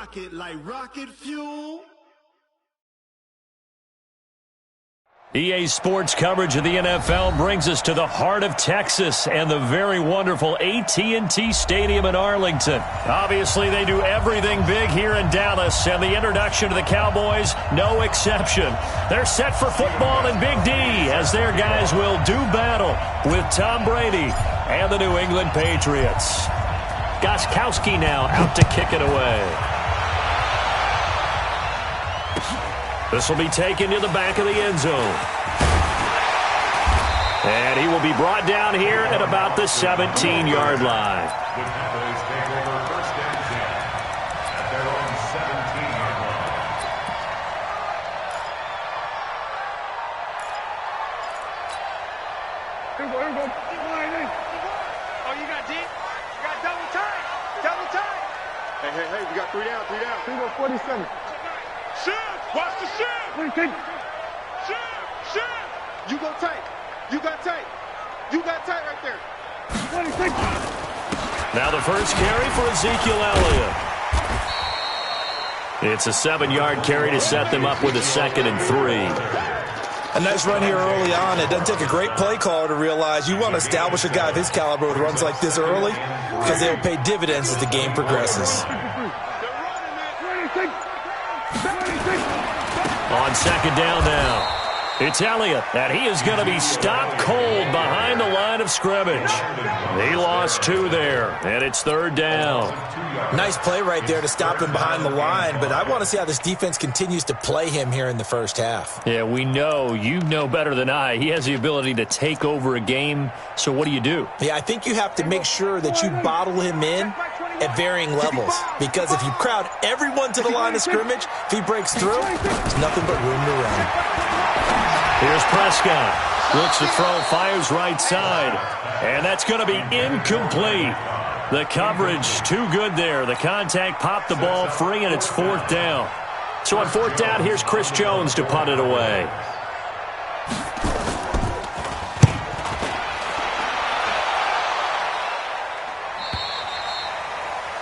rocket like rocket fuel. EA Sports coverage of the NFL brings us to the heart of Texas and the very wonderful AT&T Stadium in Arlington. Obviously, they do everything big here in Dallas, and the introduction to the Cowboys, no exception. They're set for football in Big D as their guys will do battle with Tom Brady and the New England Patriots. Gostkowski now out to kick it away. This will be taken to the back of the end zone. And he will be brought down here at about the 17-yard line. The Cowboys take over first and 10 at their own 17-yard line. Here we go. Oh, you got deep? You got double time. Double time. Hey, we got three down. Here we go, 47. Shoot! Watch the shoot! Shoot! You go tight. You got tight. You got tight right there. 26. Now the first carry for Ezekiel Elliott. It's a 7-yard carry to set them up with a 2nd and 3. A nice run here early on. It doesn't take a great play caller to realize you want to establish a guy of his caliber with runs like this early because they will pay dividends as the game progresses. On second down now, it's Elliott, and he is going to be stopped cold behind the line of scrimmage. He lost 2 there, and it's 3rd down. Nice play right there to stop him behind the line, but I want to see how this defense continues to play him here in the first half. Yeah, we know, you know better than I, he has the ability to take over a game, so what do? Yeah, I think you have to make sure that you bottle him in at varying levels, because if you crowd everyone to the line of scrimmage, if he breaks through, there's nothing but room to run. Here's Prescott. Looks to throw, fires right side. And that's going to be incomplete. The coverage too good there. The contact popped the ball free, and it's 4th down. So on 4th down, here's Chris Jones to punt it away.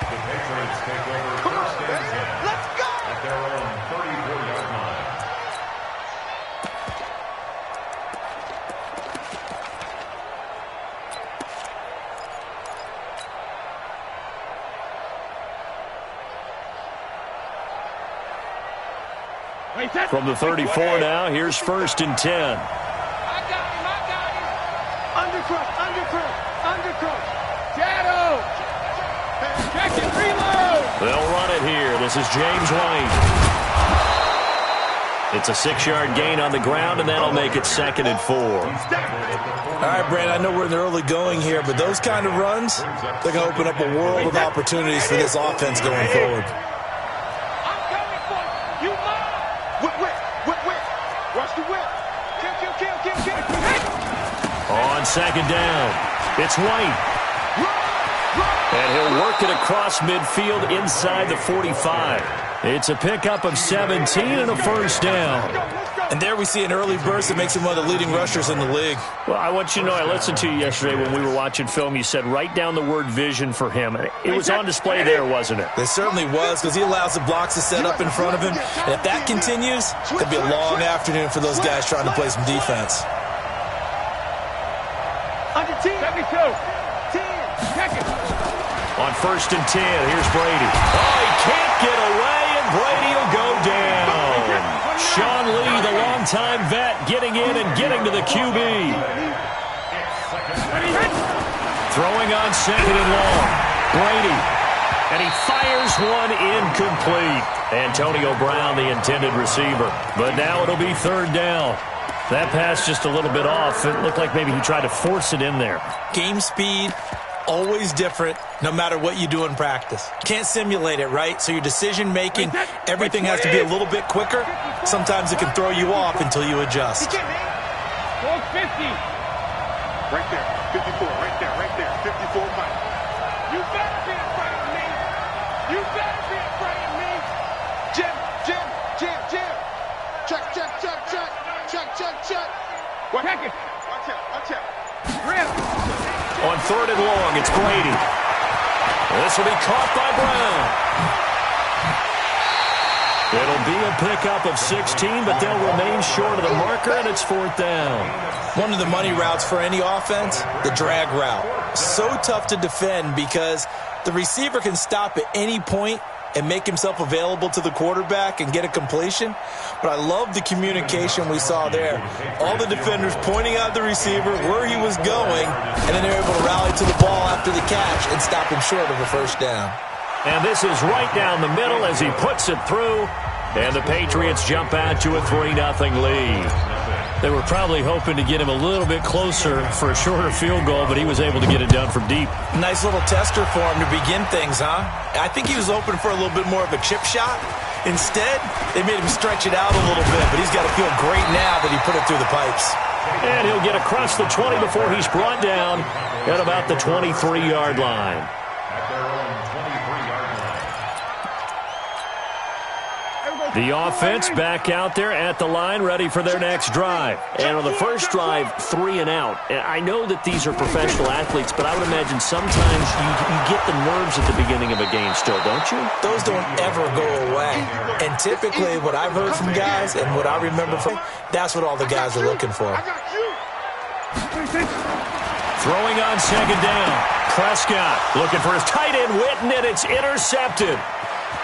The Patriots take over first and 10 at their own 34-yard line. From the 34 now, here's 1st and 10. I got him. Undercross. Shadow. Check it, reload. They'll run it here. This is James White. It's a 6-yard gain on the ground, and that'll make it 2nd and 4. All right, Brandon, I know we're in the early going here, but those kind of runs, they're going to open up a world of opportunities for this offense going forward. Watch the whip. Kill. On second down, it's White. And he'll work it across midfield inside the 45. It's a pickup of 17 and a 1st down. And there we see an early burst that makes him one of the leading rushers in the league. Well, I want you to know, I listened to you yesterday when we were watching film. You said write down the word vision for him. It was on display there, wasn't it? It certainly was, because he allows the blocks to set up in front of him. And if that continues, it's going to be a long afternoon for those guys trying to play some defense. Under 10. 72. 10. Check it. On 1st and 10, here's Brady. Oh, he can't get away, and Brady will go down. Sean Lee, the longtime vet, getting in and getting to the QB. Throwing on 2nd and long. Brady. And he fires one incomplete. Antonio Brown, the intended receiver. But now it'll be 3rd down. That pass just a little bit off. It looked like maybe he tried to force it in there. Game speed, always different, no matter what you do in practice. Can't simulate it, right? So your decision-making, everything has to be a little bit quicker. Sometimes it can throw you off until you adjust. 450. Right there. 54. Right there. 54 Mike. You better be afraid of me. Jim. Check. Watch it. Watch out. Rip. On 3rd and long, it's Brady. This will be caught by Brown. pickup of 16, but they'll remain short of the marker, and it's 4th down. One of the money routes for any offense, the drag route. So tough to defend because the receiver can stop at any point and make himself available to the quarterback and get a completion. But I love the communication we saw there. All the defenders pointing out the receiver where he was going, and then they're able to rally to the ball after the catch and stop him short of a 1st down. And this is right down the middle as he puts it through, and the Patriots jump out to a 3-0 lead. They were probably hoping to get him a little bit closer for a shorter field goal, but he was able to get it done from deep. Nice little tester for him to begin things, huh? I think he was hoping for a little bit more of a chip shot. Instead, they made him stretch it out a little bit, but he's got to feel great now that he put it through the pipes. And he'll get across the 20 before he's brought down at about the 23-yard line. The offense back out there at the line, ready for their next drive. And on the first drive, 3 and out. I know that these are professional athletes, but I would imagine sometimes you get the nerves at the beginning of a game still, don't you? Those don't ever go away. And typically what I've heard from guys and what I remember from, that's what all the guys are looking for. Throwing on 2nd down. Prescott looking for his tight end, Witten, and it's intercepted.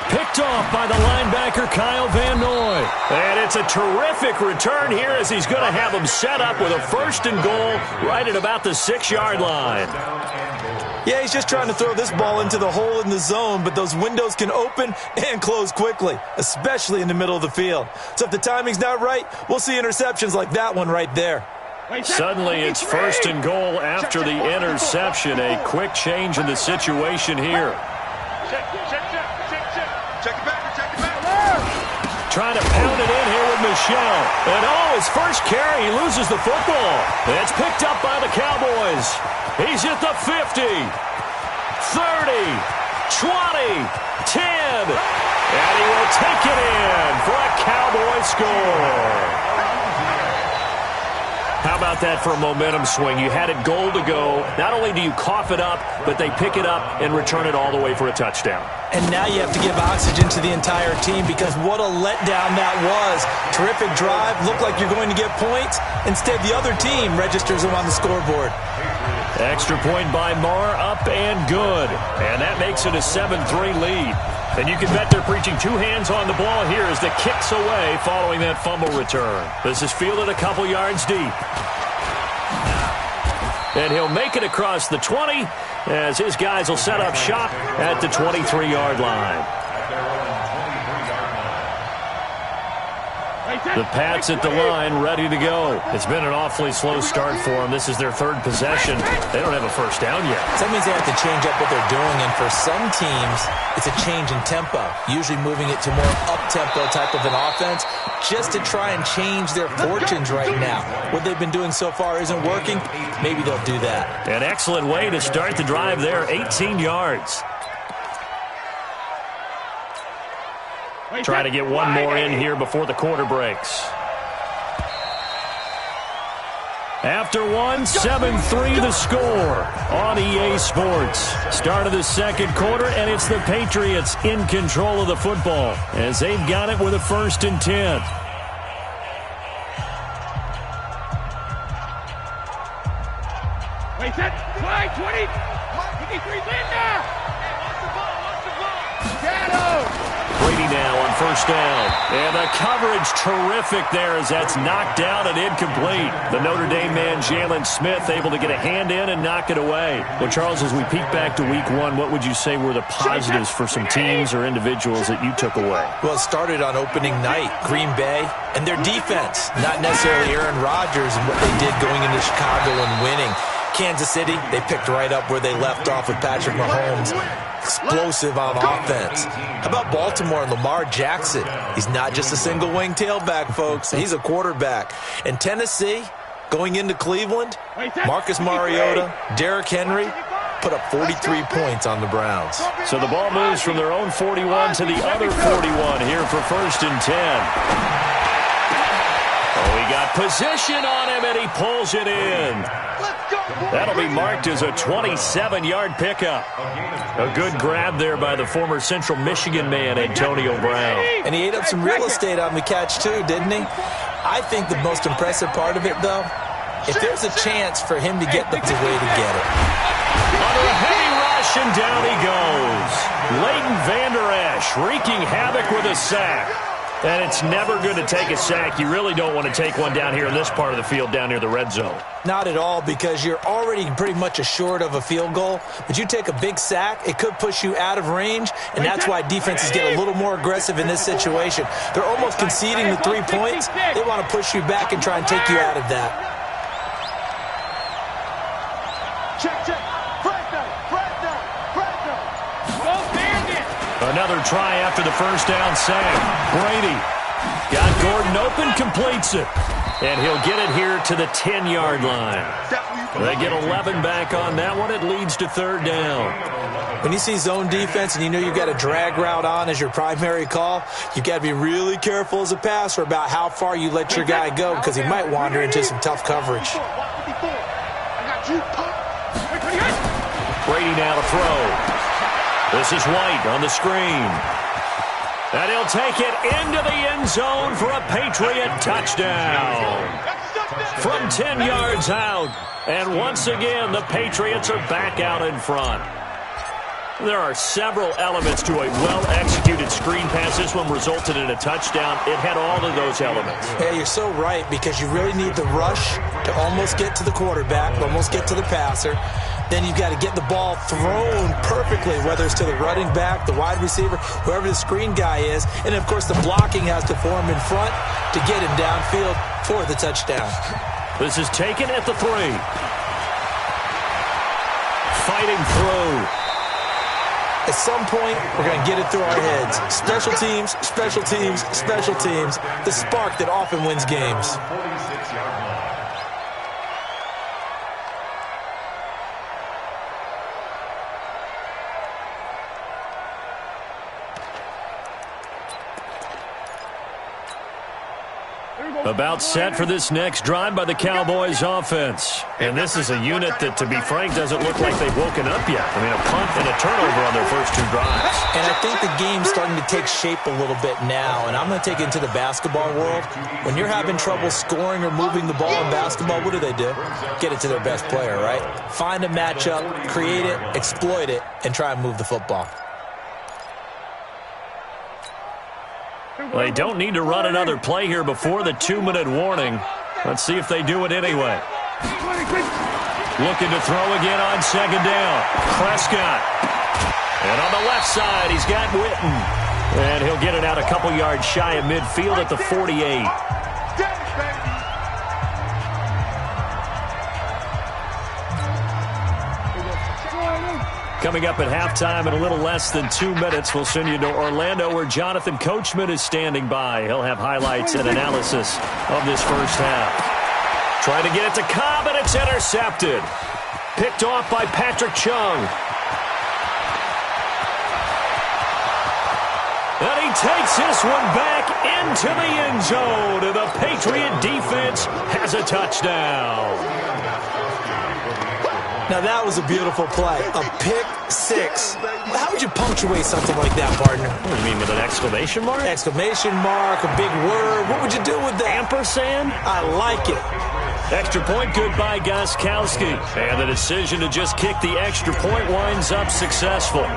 Picked off by the linebacker, Kyle Van Noy. And it's a terrific return here as he's going to have him set up with a 1st and goal right at about the 6-yard line. Yeah, he's just trying to throw this ball into the hole in the zone, but those windows can open and close quickly, especially in the middle of the field. So if the timing's not right, we'll see interceptions like that one right there. Suddenly it's 1st and goal after the interception. A quick change in the situation here. Trying to pound it in here with Michel. And his first carry, he loses the football. It's picked up by the Cowboys. He's at the 50, 30, 20, 10. And he will take it in for a Cowboy score. How about that for a momentum swing? You had it goal to go. Not only do you cough it up, but they pick it up and return it all the way for a touchdown. And now you have to give oxygen to the entire team because what a letdown that was. Terrific drive. Looked like you're going to get points. Instead, the other team registers them on the scoreboard. Extra point by Marr, up and good. And that makes it a 7-3 lead. And you can bet they're preaching 2 hands on the ball here as the kick's away following that fumble return. This is fielded a couple yards deep. And he'll make it across the 20 as his guys will set up shop at the 23-yard line. The Pats at the line, ready to go. It's been an awfully slow start for them. This is their 3rd possession. They don't have a 1st down yet. So that means they have to change up what they're doing, and for some teams, it's a change in tempo, usually moving it to more up-tempo type of an offense just to try and change their fortunes right now. What they've been doing so far isn't working. Maybe they'll do that. An excellent way to start the drive there, 18 yards. Try to get one more in here before the quarter breaks. After one, 7-3 the score on EA Sports. Start of the 2nd quarter, and it's the Patriots in control of the football as they've got it with a 1st and 10. Wait, set, 20, 53, Linda! Shadow! Brady now on 1st down. And the coverage terrific there as that's knocked down and incomplete. The Notre Dame man, Jalen Smith, able to get a hand in and knock it away. Well, Charles, as we peek back to week 1, what would you say were the positives for some teams or individuals that you took away? Well, it started on opening night, Green Bay, and their defense. Not necessarily Aaron Rodgers and what they did going into Chicago and winning. Kansas City, they picked right up where they left off with Patrick Mahomes. Explosive on offense. How about Baltimore and Lamar Jackson? He's not just a single-wing tailback, folks. He's a quarterback. And Tennessee, going into Cleveland, Marcus Mariota, Derrick Henry, put up 43 points on the Browns. So the ball moves from their own 41 to the other 41 here for 1st and 10. We got position on him, and he pulls it in. That'll be marked as a 27-yard pickup. A good grab there by the former Central Michigan man, Antonio Brown. And he ate up some real estate on the catch, too, didn't he? I think the most impressive part of it, though, if there's a chance for him to get the way to get it. Under a heavy rush, and down he goes. Leighton Vander Esch wreaking havoc with a sack. And it's never good to take a sack. You really don't want to take one down here in this part of the field down near the red zone. Not at all, because you're already pretty much assured of a field goal. But you take a big sack, it could push you out of range, and that's why defenses get a little more aggressive in this situation. They're almost conceding the 3 points. They want to push you back and try and take you out of that. Check. Another try after the first down sack. Brady got Gordon open, completes it. And he'll get it here to the 10-yard line. They get 11 back on that one. It leads to third down. When you see zone defense and you know you've got a drag route on as your primary call, you've got to be really careful as a passer about how far you let your guy go, because he might wander into some tough coverage. Brady now to throw. This is White on the screen. And he'll take it into the end zone for a Patriot touchdown. From 10 yards out. And once again, the Patriots are back out in front. There are several elements to a well-executed screen pass. This one resulted in a touchdown. It had all of those elements. Yeah, you're so right, because you really need the rush to almost get to the quarterback, almost get to the passer. Then you've got to get the ball thrown perfectly, whether it's to the running back, the wide receiver, whoever the screen guy is. And, of course, the blocking has to form in front to get him downfield for the touchdown. This is taken at the 3. Fighting through. At some point, we're going to get it through our heads. Special teams, special teams, special teams. The spark that often wins games. About set for this next drive by the Cowboys offense. And this is a unit that, to be frank, doesn't look like they've woken up yet. I mean, a punt and a turnover on their first 2 drives. And I think the game's starting to take shape a little bit now. And I'm going to take it into the basketball world. When you're having trouble scoring or moving the ball in basketball, what do? Get it to their best player, right? Find a matchup, create it, exploit it, and try and move the football. They don't need to run another play here before the 2-minute warning. Let's see if they do it anyway. Looking to throw again on second down. Prescott. And on the left side, he's got Witten. And he'll get it out a couple yards shy of midfield at the 48. Coming up at halftime in a little less than 2 minutes, we'll send you to Orlando, where Jonathan Coachman is standing by. He'll have highlights and analysis of this first half. Trying to get it to Cobb, and it's intercepted. Picked off by Patrick Chung. And he takes this one back into the end zone, and the Patriot defense has a touchdown. Now, that was a beautiful play. A pick 6. How would you punctuate something like that, partner? What do you mean, with an exclamation mark? Exclamation mark, a big word. What would you do with that? Ampersand? I like it. Extra point, good by Gostkowski. And the decision to just kick the extra point winds up successful.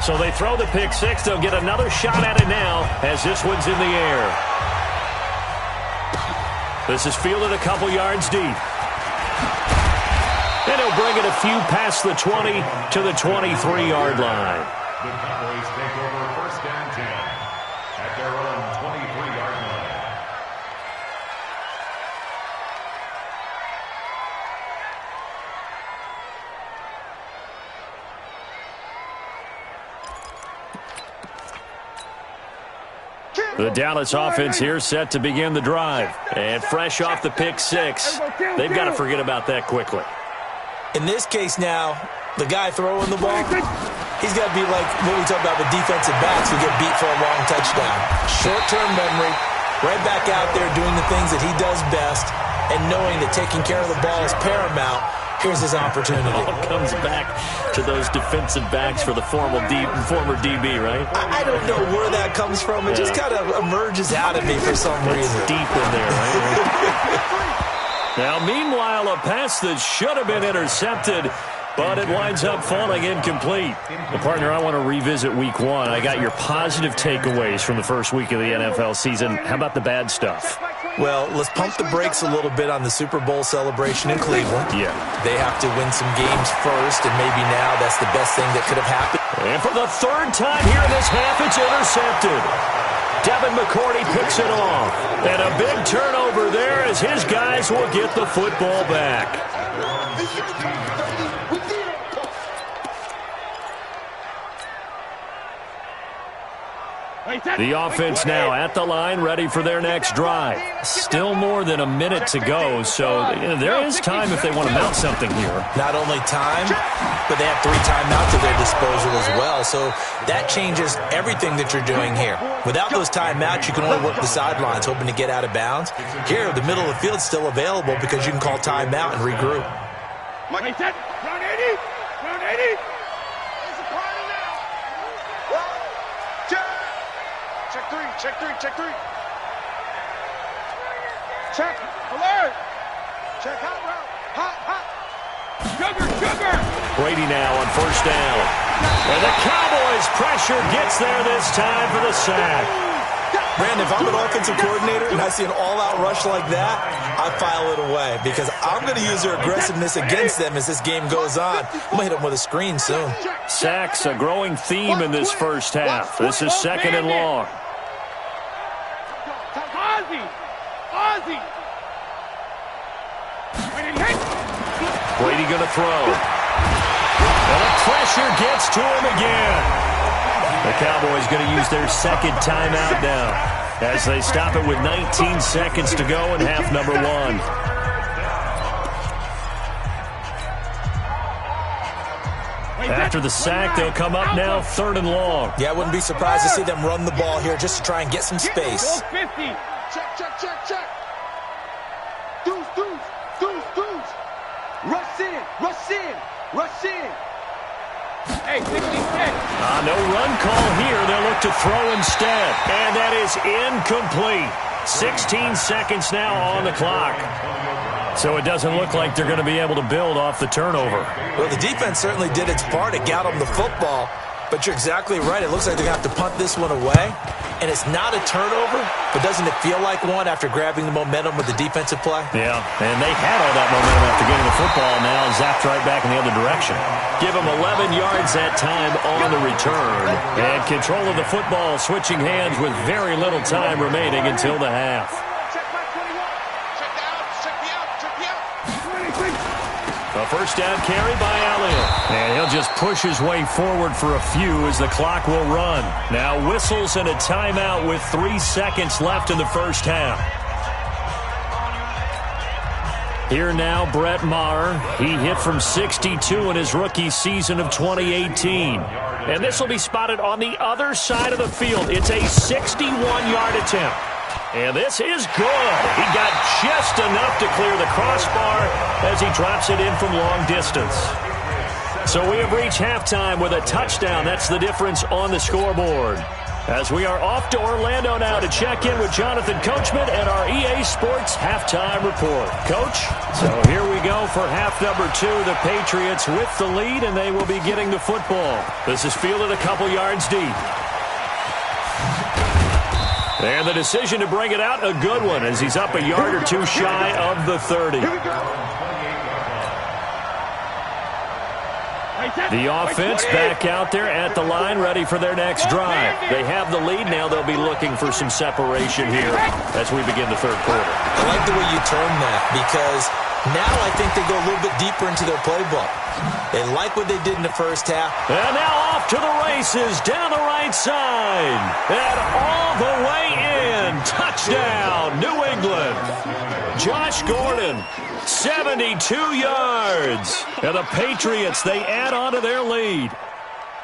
So they throw the pick 6. They'll get another shot at it now as this one's in the air. This is fielded a couple yards deep. And he'll bring it a few past the 20 to the 23-yard line. The Cowboys take over first and 10 at their own 23-yard line. The Dallas offense here set to begin the drive. And fresh off the pick 6, they've got to forget about that quickly. In this case now, the guy throwing the ball, he's got to be like what we talk about with defensive backs who get beat for a long touchdown. Short-term memory, right back out there doing the things that he does best and knowing that taking care of the ball is paramount. Here's his opportunity. It all comes back to those defensive backs for the former DB, right? I don't know where that comes from. It just kind of emerges out of me for some reason. Deep in there, right? Now, meanwhile, a pass that should have been intercepted, but it winds up falling incomplete. Well, partner, I want to revisit week one. I got your positive takeaways from the first week of the NFL season. How about the bad stuff? Well, let's pump the brakes a little bit on the Super Bowl celebration in Cleveland. Yeah. They have to win some games first, and maybe now that's the best thing that could have happened. And for the third time here in this half, it's intercepted. Devin McCourty picks it off. And a big turnover there as his guys will get the football back. The offense now at the line, ready for their next drive. Still more than a minute to go, so there is time if they want to mount something here. Not only time, but they have 3 timeouts at their disposal as well, so that changes everything that you're doing here. Without those timeouts, you can only work the sidelines, hoping to get out of bounds. Here, the middle of the field is still available because you can call timeout and regroup. Wait, that. Round 80. Round 80. It's a party now. Check 3, check 3, check 3. Check, alert. Check hot route. Hot. Sugar. Brady now on first down. And the Cowboys' pressure gets there this time for the sack. Brandon, if I'm an offensive coordinator and I see an all-out rush like that, I file it away because I'm going to use their aggressiveness against them as this game goes on. I'm going to hit them with a screen soon. Sacks, a growing theme in this first half. This is second and long. Ozzy. Brady going to throw. And the pressure gets to him again. The Cowboys going to use their second timeout now as they stop it with 19 seconds to go in half number 1. After the sack, they'll come up now third and long. Yeah, I wouldn't be surprised to see them run the ball here just to try and get some space. Check. Deuce. Rush in. Hey, 66. No run call here. They'll look to throw instead. And that is incomplete. 16 seconds now on the clock. So it doesn't look like they're going to be able to build off the turnover. Well, the defense certainly did its part. It got them the football. But you're exactly right. It looks like they're going to have to punt this one away. And it's not a turnover, but doesn't it feel like one after grabbing the momentum with the defensive play? Yeah, and they had all that momentum after getting the football. Now zapped right back in the other direction. Give them 11 yards that time on the return. And control of the football switching hands with very little time remaining until the half. A first down carry by Elliott. And he'll just push his way forward for a few as the clock will run. Now whistles and a timeout with 3 seconds left in the first half. Here now, Brett Maher. He hit from 62 in his rookie season of 2018. And this will be spotted on the other side of the field. It's a 61-yard attempt. And this is good. He got just enough to clear the crossbar as he drops it in from long distance. So we have reached halftime with a touchdown. That's the difference on the scoreboard. As we are off to Orlando now to check in with Jonathan Coachman and our EA Sports halftime report. Coach, so here we go for half number 2. The Patriots with the lead, and they will be getting the football. This is fielded a couple yards deep. And the decision to bring it out, a good one, as he's up a yard or two shy of the 30. The offense back out there at the line, ready for their next drive. They have the lead. Now they'll be looking for some separation here as we begin the third quarter. I like the way you term that because now I think they go a little bit deeper into their playbook. They like what they did in the first half. And now off to the races down the right side. And all the way in. Touchdown, New England. Josh Gordon, 72 yards. And the Patriots, they add on to their lead.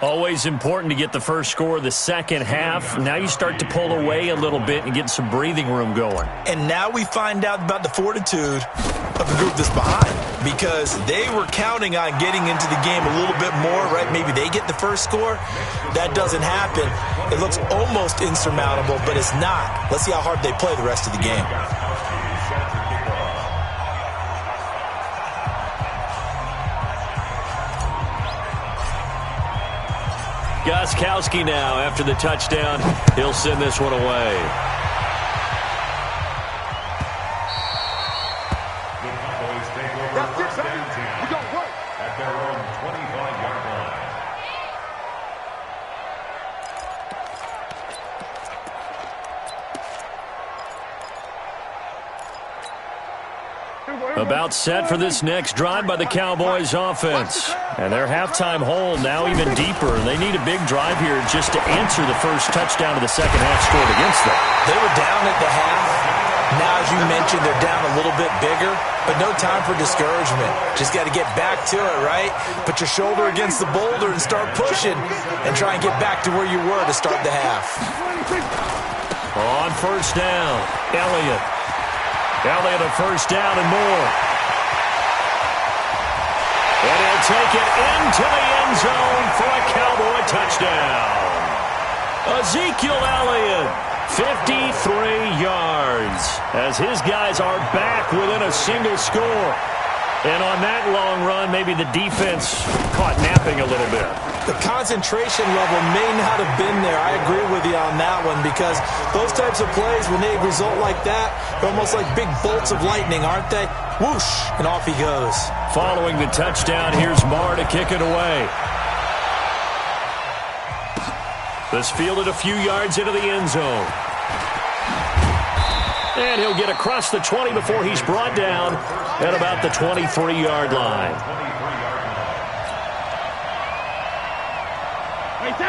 Always important to get the first score of the second half. Now you start to pull away a little bit and get some breathing room going. And now we find out about the fortitude of the group that's behind, because they were counting on getting into the game a little bit more, right? Maybe they get the first score. That doesn't happen. It looks almost insurmountable, but it's not. Let's see how hard they play the rest of the game. Gostkowski now after the touchdown. He'll send this one away. The Cowboys take over first and 10 at their own 25-yard line. About set for this next drive by the Cowboys offense. And their halftime hole now even deeper. They need a big drive here just to answer the first touchdown of the second half scored against them. They were down at the half. Now, as you mentioned, they're down a little bit bigger, but no time for discouragement. Just got to get back to it, right? Put your shoulder against the boulder and start pushing and try and get back to where you were to start the half. On first down, Elliott a first down and more. And he'll take it into the end zone for a Cowboy touchdown. Ezekiel Elliott, 53 yards, as his guys are back within a single score. And on that long run, maybe the defense caught napping a little bit. The concentration level may not have been there. I agree with you on that one, because those types of plays, when they result like that, they're almost like big bolts of lightning, aren't they? Whoosh, and off he goes. Following the touchdown, here's Marr to kick it away. This fielded a few yards into the end zone. And he'll get across the 20 before he's brought down at about the 23-yard line.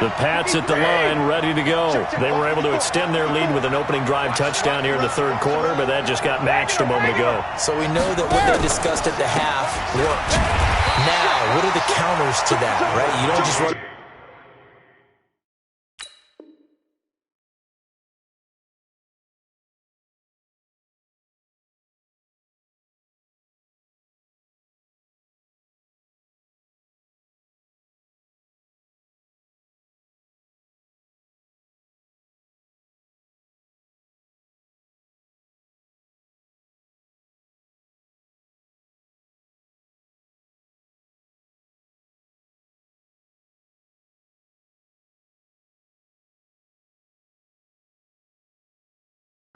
The Pats at the line, ready to go. They were able to extend their lead with an opening drive touchdown here in the third quarter, but that just got matched a moment ago. So we know that what they discussed at the half worked. Now, what are the counters to that, right? You don't just run...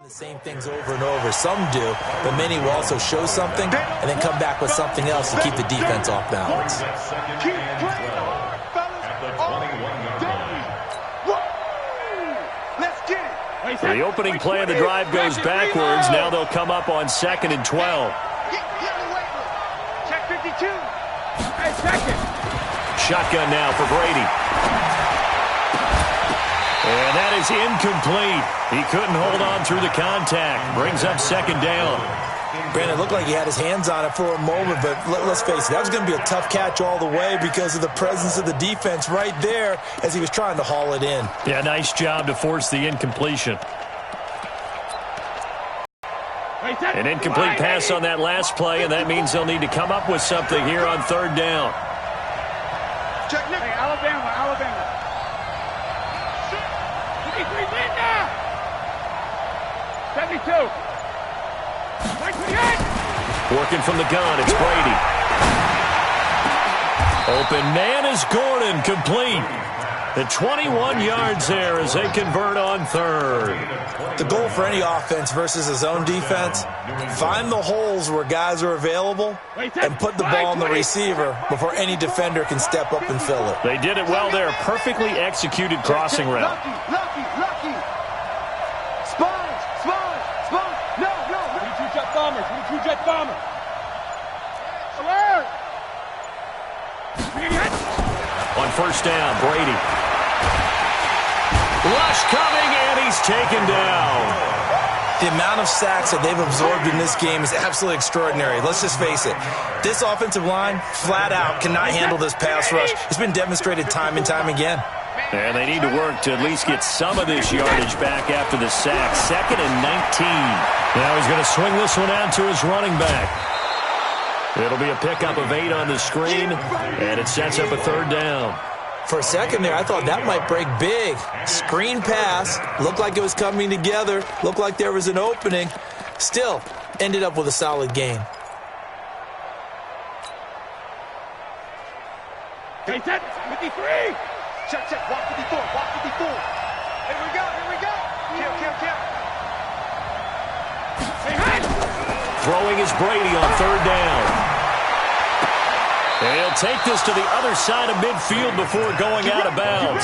the same things over and over. Some do, but many will also show something and then come back with something else to keep the defense off balance. The opening play of the drive goes backwards. Now they'll come up on 2nd and 12. Check 52. Hey, second. Shotgun now for Brady. And that is incomplete. He couldn't hold on through the contact. Brings up 2nd down. Brandon, it looked like he had his hands on it for a moment, but let's face it, that was going to be a tough catch all the way because of the presence of the defense right there as he was trying to haul it in. Yeah, nice job to force the incompletion. An incomplete pass on that last play, and that means they'll need to come up with something here on 3rd down. Check, hey, Alabama. 72. Working from the gun, it's Brady. Open man is Gordon, complete. The 21 yards there as they convert on 3rd. The goal for any offense versus a zone defense, find the holes where guys are available and put the ball on the receiver before any defender can step up and fill it. They did it well there. Perfectly executed crossing route. Lucky. Spines. No. 22-jet bomber. Alert. On 1st down, Brady. Rush coming, and he's taken down. The amount of sacks that they've absorbed in this game is absolutely extraordinary. Let's just face it. This offensive line, flat out, cannot handle this pass rush. It's been demonstrated time and time again. And they need to work to at least get some of this yardage back after the sack. 2nd and 19. Now he's going to swing this one out to his running back. It'll be a pickup of 8 on the screen, and it sets up a 3rd down. For a second there, I thought that might break big. Screen pass. Looked like it was coming together. Looked like there was an opening. Still, ended up with a solid gain. Okay, set. 53. Check, check. Walk 54. Walk 54. Here we go. Here we go. Kill. Hey, hey. Throwing is Brady on 3rd down. He'll take this to the other side of midfield before going out of bounds.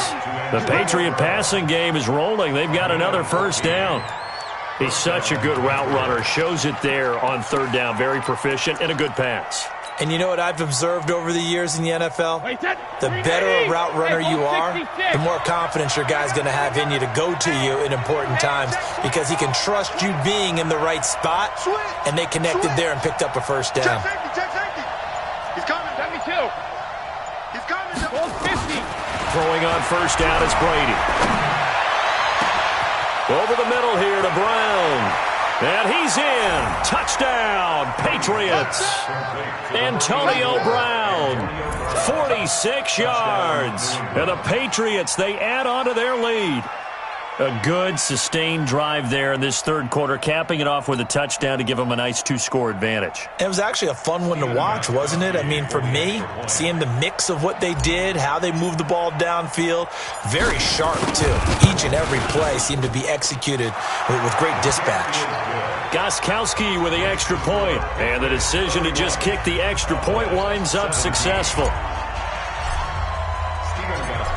The Patriot passing game is rolling. They've got another 1st down. He's such a good route runner. Shows it there on 3rd down. Very proficient and a good pass. And you know what I've observed over the years in the NFL? The better a route runner you are, the more confidence your guy's going to have in you to go to you in important times because he can trust you being in the right spot, and they connected there and picked up a 1st down. Check safety. He's coming. 72. He's coming. 50. Throwing on 1st down is Brady. Over the middle here to Brown. And he's in. Touchdown, Patriots. Antonio Brown, 46 yards. And the Patriots, they add on to their lead. A good, sustained drive there in this 3rd quarter, capping it off with a touchdown to give them a nice 2-score advantage. It was actually a fun one to watch, wasn't it? I mean, for me, seeing the mix of what they did, how they moved the ball downfield, very sharp, too. Each and every play seemed to be executed with great dispatch. Gostkowski with the extra point, and the decision to just kick the extra point winds up successful.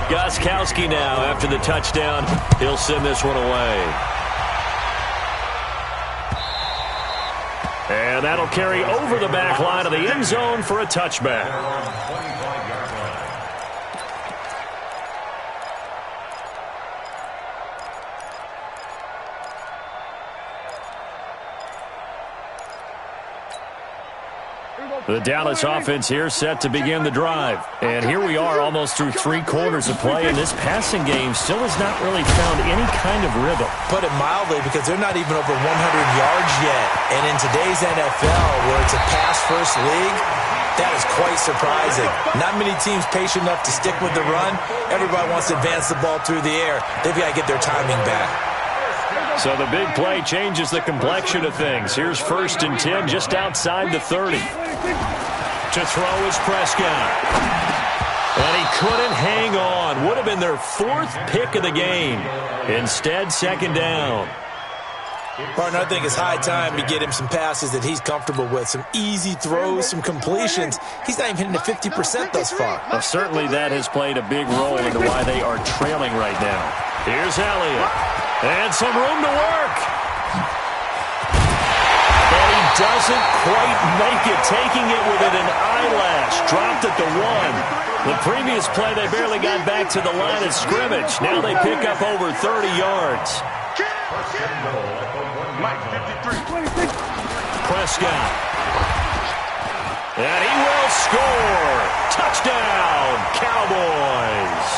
Gostkowski now, after the touchdown, he'll send this one away. And that'll carry over the back line of the end zone for a touchback. The Dallas offense here set to begin the drive. And here we are almost through 3 quarters of play, and this passing game still has not really found any kind of rhythm. Put it mildly, because they're not even over 100 yards yet. And in today's NFL, where it's a pass-first league, that is quite surprising. Not many teams patient enough to stick with the run. Everybody wants to advance the ball through the air. They've got to get their timing back. So the big play changes the complexion of things. Here's 1st and 10 just outside the 30. To throw is Prescott. And he couldn't hang on. Would have been their 4th pick of the game. Instead, 2nd down. Partner, I think it's high time to get him some passes that he's comfortable with. Some easy throws, some completions. He's not even hitting the 50% thus far. Well, certainly that has played a big role into why they are trailing right now. Here's Elliott. And some room to work. And he doesn't quite make it, taking it within an eyelash. Dropped at the 1. The previous play, they barely got back to the line of scrimmage. Now they pick up over 30 yards. Prescott. And he will score. Touchdown, Cowboys.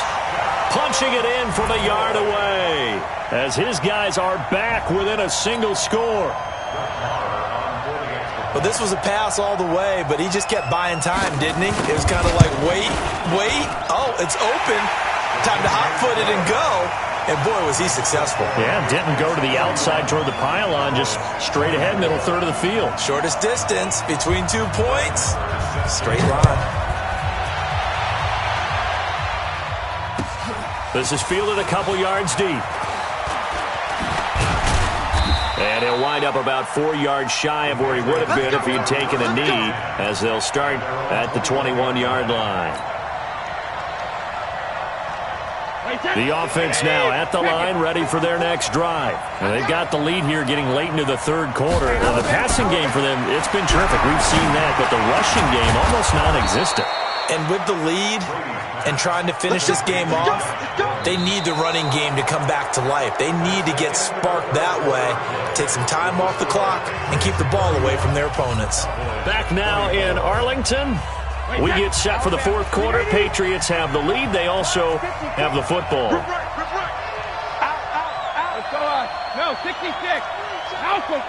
Punching it in from a yard away as his guys are back within a single score. Well, this was a pass all the way, but he just kept buying time, didn't he? It was kind of like, wait. Oh, it's open. Time to hot-foot it and go. And, boy, was he successful. Yeah, didn't go to the outside toward the pylon, just straight ahead, middle third of the field. Shortest distance between 2 points. Straight line. This is fielded a couple yards deep. And he'll wind up about 4 yards shy of where he would have been if he had taken a knee, as they'll start at the 21-yard line. The offense now at the line, ready for their next drive. And they've got the lead here getting late into the 3rd quarter. And the passing game for them, it's been terrific. We've seen that, but the rushing game almost non-existent. And with the lead and trying to finish this game off, they need the running game to come back to life. They need to get sparked that way, take some time off the clock, and keep the ball away from their opponents. Back now in Arlington. We get set for the fourth quarter. Patriots have the lead. They also have the football. Let's go on. No, 66. Alpha.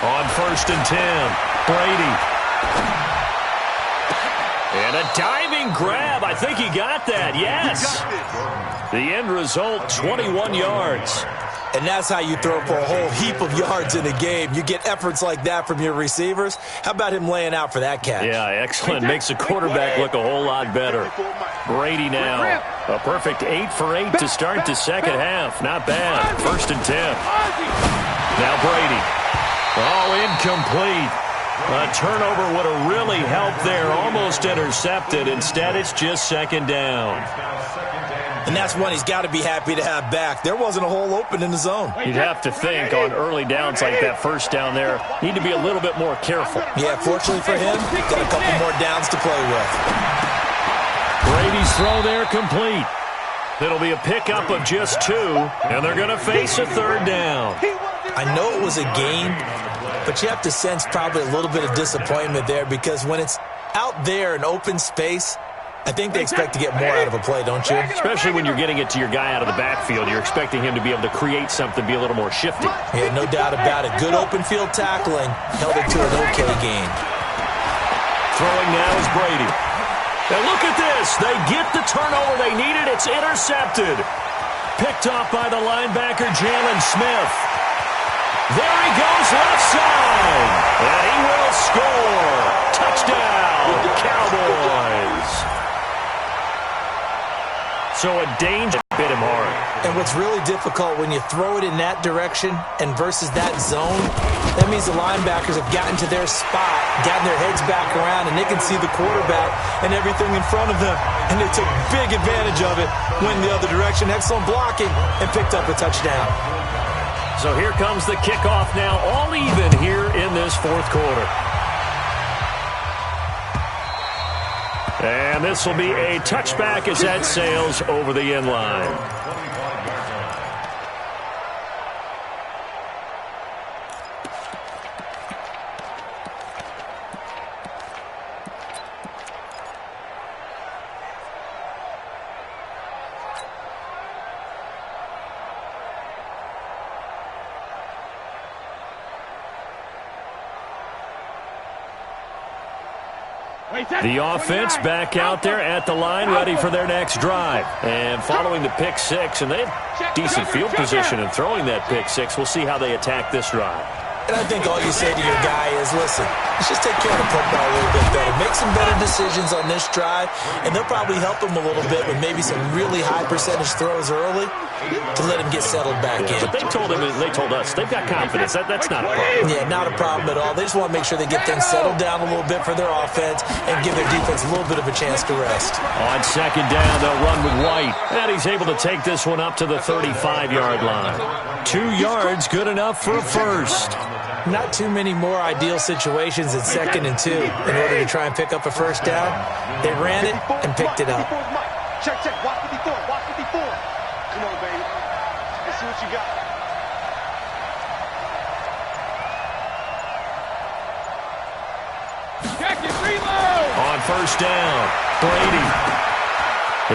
On 1st and 10, Brady. And a diving grab. I think he got that. Yes. The end result, 21 yards. And that's how you throw for a whole heap of yards in a game. You get efforts like that from your receivers. How about him laying out for that catch? Yeah, excellent. Makes the quarterback look a whole lot better. Brady now. A perfect 8 for 8 to start the second half. Not bad. 1st and 10. Now Brady. Oh, incomplete. A turnover would have really helped there. Almost intercepted. Instead, it's just second down. And that's one he's got to be happy to have back. There wasn't a hole open in the zone. You'd have to think on early downs like that first down there, need to be a little bit more careful. Yeah, fortunately for him, got a couple more downs to play with. Brady's throw there complete. It'll be a pickup of just 2, and they're going to face a third down. I know it was a gain, but you have to sense probably a little bit of disappointment there because when it's out there in open space, I think they expect to get more out of a play, don't you? Especially when you're getting it to your guy out of the backfield. You're expecting him to be able to create something, be a little more shifty. Yeah, no doubt about it. Good open field tackling. Held it to an okay gain. Throwing now is Brady. Now look at this. They get the turnover they needed. It's intercepted. Picked off by the linebacker, Jalen Smith. There he goes left side. And he will score. Touchdown, Cowboys. So a danger bit him hard. And what's really difficult when you throw it in that direction and versus that zone, that means the linebackers have gotten to their spot, gotten their heads back around, and they can see the quarterback and everything in front of them. And they took big advantage of it, went the other direction, excellent blocking, and picked up a touchdown. So here comes the kickoff now, all even here in this fourth quarter. And this will be a touchback as that sails over the end line. The offense back out there at the line, ready for their next drive. And following the pick six, and they have decent field position in throwing that pick six. We'll see how they attack this drive. And I think all you say to your guy is, listen, let's just take care of the football a little bit better. Make some better decisions on this drive, and they'll probably help him a little bit with maybe some really high percentage throws early to let him get settled back in. But they told him, and they told us, they've got confidence. That's not a problem. Yeah, not a problem at all. They just want to make sure they get things settled down a little bit for their offense and give their defense a little bit of a chance to rest. On second down, they'll run with White. And he's able to take this one up to the 35-yard line. 2 yards, good enough for a first. Not too many more ideal situations at 2nd and 2 in order to try and pick up a first down. They ran it and picked it up. Check, watch 54, watch 54. Come on, baby. Let's see what you got. Check it, reload. On first down, Brady.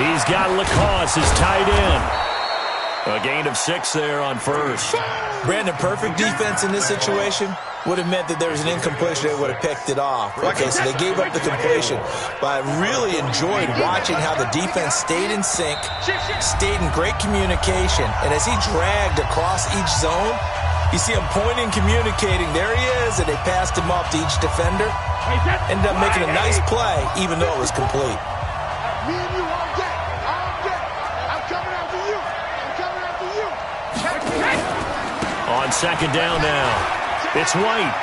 He's got Lacoste, his tight end. A gain of 6 there on first. Brandon, perfect defense in this situation would have meant that there was an incompletion. They would have picked it off. Okay, so they gave up the completion. But I really enjoyed watching how the defense stayed in sync, stayed in great communication. And as he dragged across each zone, you see him pointing, communicating. There he is, and they passed him off to each defender. Ended up making a nice play, even though it was complete. Me and you all day. All day. I'm coming after you. I'm coming after you. On second down now, it's White.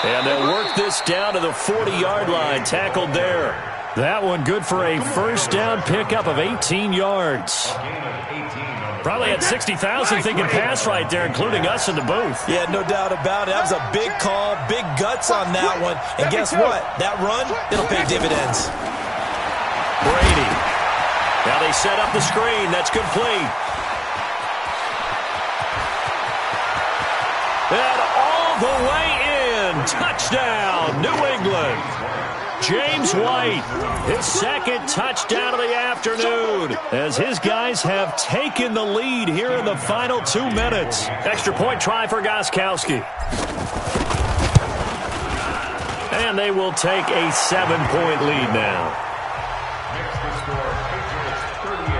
And they'll work this down to the 40-yard line, tackled there. That one good for a first down pickup of 18 yards. Probably had 60,000 thinking pass right there, including us in the booth. Yeah, no doubt about it. That was a big call, big guts on that one. And guess what? That run, it'll pay dividends. Brady. Now they set up the screen. That's complete. And all the way in. Touchdown, New England. James White, his second touchdown of the afternoon, as his guys have taken the lead here in the final 2 minutes. Extra point try for Gostkowski. And they will take a 7-point lead now. Next to score, Patriots 38,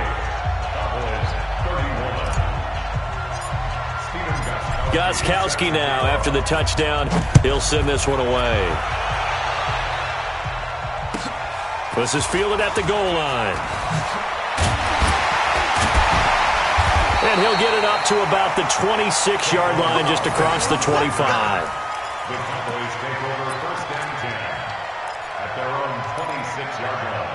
Cowboys 31. Gostkowski now, after the touchdown, he'll send this one away. This is fielded at the goal line. And he'll get it up to about the 26-yard line, just across the 25. The Cowboys take over first and 10 at their own 26-yard line.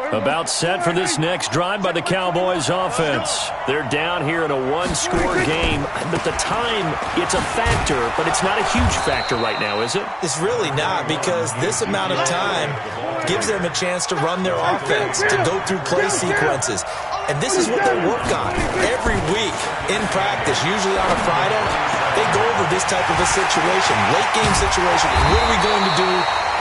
About set for this next drive by the Cowboys offense. They're down here in a one-score game. But the time, it's a factor, but it's not a huge factor right now, is it? It's really not, because this amount of time gives them a chance to run their offense, to go through play sequences. And this is what they work on every week in practice, usually on a Friday. They go over this type of a situation, late-game situation. What are we going to do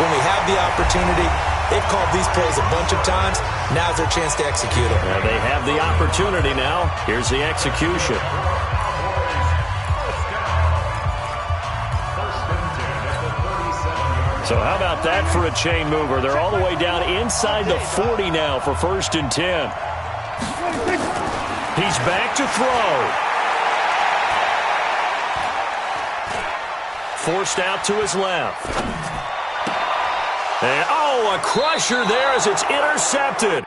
when we have the opportunity? They've called these plays a bunch of times. Now's their chance to execute them. Well, they have the opportunity now. Here's the execution. So how about that for a chain mover? They're all the way down inside the 40 now for first and 10. He's back to throw. Forced out to his left. And, oh, a crusher there as it's intercepted.